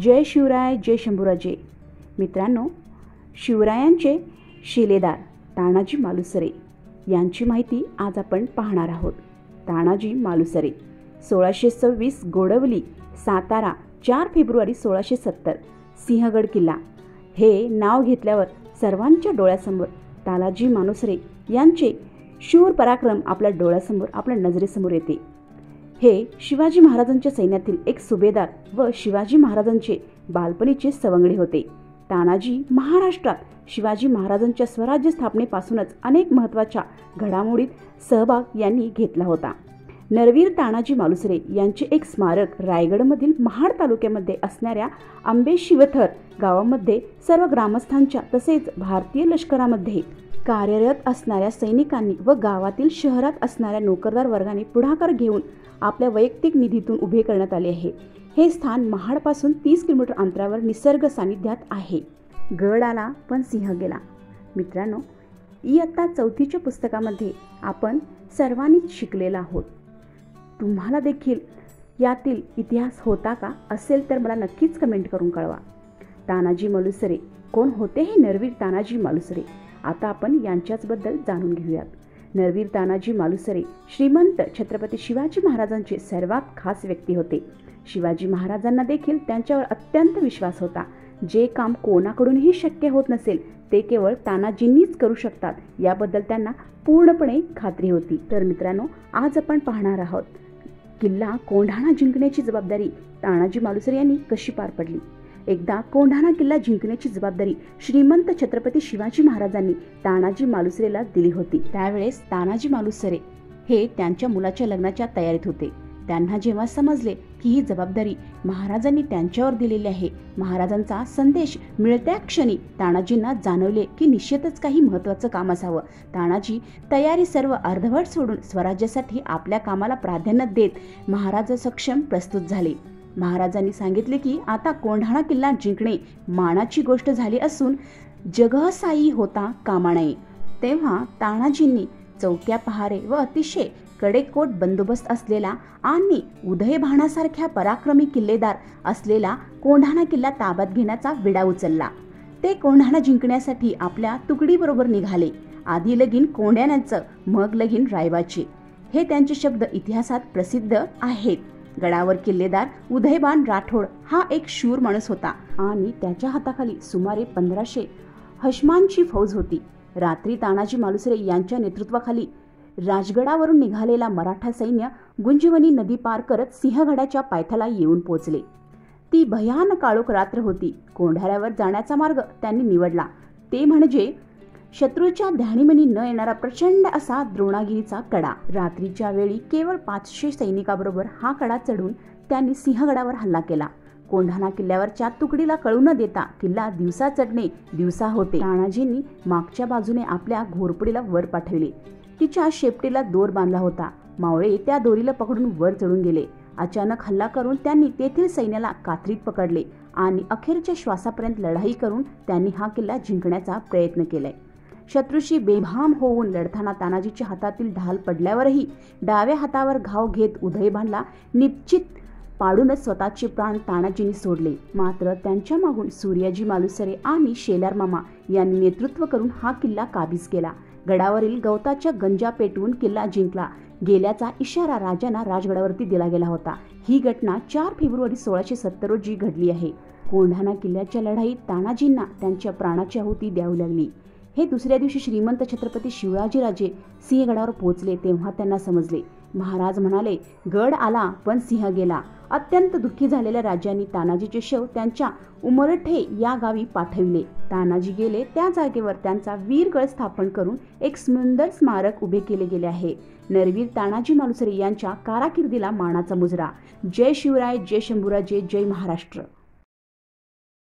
जय शिवराय, जय शंभूराजे. मित्रांनो, शिवरायांचे शिलेदार तानाजी मालुसरे यांची माहिती आज आपण पाहणार आहोत. तानाजी मालुसरे 1626 गोडवली, सातारा, 4 फेब्रुवारी 1670. सिंहगड किल्ला हे नाव घेतल्यावर सर्वांच्या डोळ्यासमोर तानाजी मालुसरे यांचे शूर पराक्रम आपल्या डोळ्यासमोर, आपल्या नजरेसमोर येते. हे शिवाजी महाराजांच्या सैन्यातील एक सुभेदार व शिवाजी महाराजांचे बालपणीचे सवंगडी होते. तानाजी महाराष्ट्रात शिवाजी महाराजांच्या स्वराज्य स्थापनेपासूनच अनेक महत्त्वाच्या घडामोडीत सहभाग यांनी घेतला होता. नरवीर तानाजी मालुसरे यांचे एक स्मारक रायगडमधील महाड तालुक्यामध्ये असणाऱ्या आंबेशिवथर गावामध्ये सर्व ग्रामस्थांच्या तसेच भारतीय लष्करामध्ये कार्यरत असणाऱ्या सैनिकांनी व गावातील शहरात असणाऱ्या नोकरदार वर्गाने पुढाकार घेऊन आपल्या वैयक्तिक निधीतून उभे करण्यात आले आहे. हे स्थान महाडपासून 30 किलोमीटर अंतरावर निसर्ग सानिध्यात आहे. गड आला पण सिंह गेला. मित्रांनो, इयत्ता 4थीच्या पुस्तकामध्ये आपण सर्वांनीच शिकलेला आहोत. तुम्हाला देखील यातील इतिहास होता का? असेल तर मला नक्कीच कमेंट करून कळवा. तानाजी मालुसरे कोण होते हे नरवीर तानाजी मालुसरे? आता आपण यांच्याचबद्दल जाणून घेऊयात. नरवीर तानाजी मालुसरे श्रीमंत छत्रपती शिवाजी महाराजांचे सर्वात खास व्यक्ती होते. शिवाजी महाराजांना देखील त्यांच्यावर अत्यंत विश्वास होता. जे काम कोणाकडूनही शक्य होत नसेल ते केवळ तानाजींनीच करू शकतात याबद्दल त्यांना पूर्णपणे खात्री होती. तर मित्रांनो, आज आपण पाहणार आहोत किल्ला कोंढाणा जिंकण्याची जबाबदारी तानाजी मालुसरे यांनी कशी पार पडली. एकदा कोंढाणा किल्ला जिंकण्याची जबाबदारी श्रीमंत छत्रपती शिवाजी महाराजांनी तानाजी मालुसरेला दिली होती. त्यावेळेस तानाजी मालुसरे हे त्यांच्या मुलाच्या लग्नाच्या तयारीत होते. त्यांना जेव्हा समजले की ही जबाबदारी महाराजांनी त्यांच्यावर दिलेली आहे, महाराजांचा संदेश मिळत्या क्षणी तानाजींना जाणवले की निश्चितच काही महत्त्वाचं काम असावं. तानाजी तयारी सर्व अर्धवट सोडून स्वराज्यासाठी आपल्या कामाला प्राधान्य देत महाराज सक्षम प्रस्तुत झाले. महाराजांनी सांगितले की आता कोंढाणा किल्ला जिंकणे मानाची गोष्ट झाली असून जगसाई होता कामा नये. तेव्हा तानाजींनी चौक्या पहारे व अतिशय कडेकोट बंदोबस्त असलेला आणि उदयभानासारख्या पराक्रमी किल्लेदार असलेला कोंढाणा किल्ला ताब्यात घेण्याचा विडा उचलला. ते कोंढाणा जिंकण्यासाठी आपल्या तुकडीबरोबर निघाले. आधी लगीन कोंढाण्याचं, मग लगीन रायबाचे, हे त्यांचे शब्द इतिहासात प्रसिद्ध आहेत. गडावर किल्लेदार उदयभान राठोड हा एक शूर माणूस होता आणि त्याच्या हाताखाली सुमारे 1500 हशमांची फौज होती. रात्री तानाजी मालुसरे यांच्या नेतृत्वाखाली राजगडावरून निघालेला मराठा सैन्य गुंजवणी नदी पार करत सिंहगडाच्या पायथ्याला येऊन पोहोचले. ती भयानक काळोख रात्र होती. कोंढाण्यावर जाण्याचा मार्ग त्यांनी निवडला ते म्हणजे शत्रूच्या ध्यानीमनी न येणारा प्रचंड असा द्रोणागिरीचा कडा. रात्रीच्या वेळी केवळ 500 सैनिकाबरोबर हा कडा चढून त्यांनी सिंहगडावर हल्ला केला. कोंढाणा किल्ल्यावरच्या तुकडीला कळू न देता किल्ला दिवसा चढणे दिवसा होते. तानाजींनी मागच्या बाजूने आपल्या घोरपडीला वर पाठवले. तिच्या शेपटीला दोर बांधला होता. मावळे त्या दोरीला पकडून वर चढून गेले. अचानक हल्ला करून त्यांनी तेथील सैन्याला कात्रीत पकडले आणि अखेरच्या श्वासापर्यंत लढाई करून त्यांनी हा किल्ला जिंकण्याचा प्रयत्न केलाय. शत्रूशी बेभाम होऊन लढताना तानाजीच्या हातातील ढाल पडल्यावरही डाव्या हातावर घाव घेत उदयभानला निश्चित पाडूनच स्वतःचे प्राण तानाजींनी सोडले. मात्र त्यांच्या मागून सूर्याजी मालुसरे आणि शेलार मामा यांनी नेतृत्व करून हा किल्ला काबीज केला. गडावरील गवताच्या गंजा पेटवून किल्ला जिंकला गेल्याचा इशारा राजांना राजगडावरती दिला गेला होता. ही घटना 4 फेब्रुवारी 1670 रोजी घडली आहे. कोंढाणा किल्ल्याच्या लढाईत तानाजींना त्यांच्या प्राणाची आहुती द्यावी लागली. हे दुसऱ्या दिवशी श्रीमंत छत्रपती शिवाजीराजे सिंहगडावर पोहोचले तेव्हा त्यांना समजले. महाराज म्हणाले, गड आला पण सिंह गेला. अत्यंत दुःखी झालेल्या राजांनी तानाजीचे शव त्यांच्या उमरठे या गावी पाठविले. तानाजी गेले त्या जागेवर त्यांचा वीरगड स्थापन करून एक सुंदर स्मारक उभे केले गेले आहे. नरवीर तानाजी मालुसरे यांच्या कारकिर्दीला मानाचा मुजरा. जय शिवराय, जय शंभूराजे, जय महाराष्ट्र.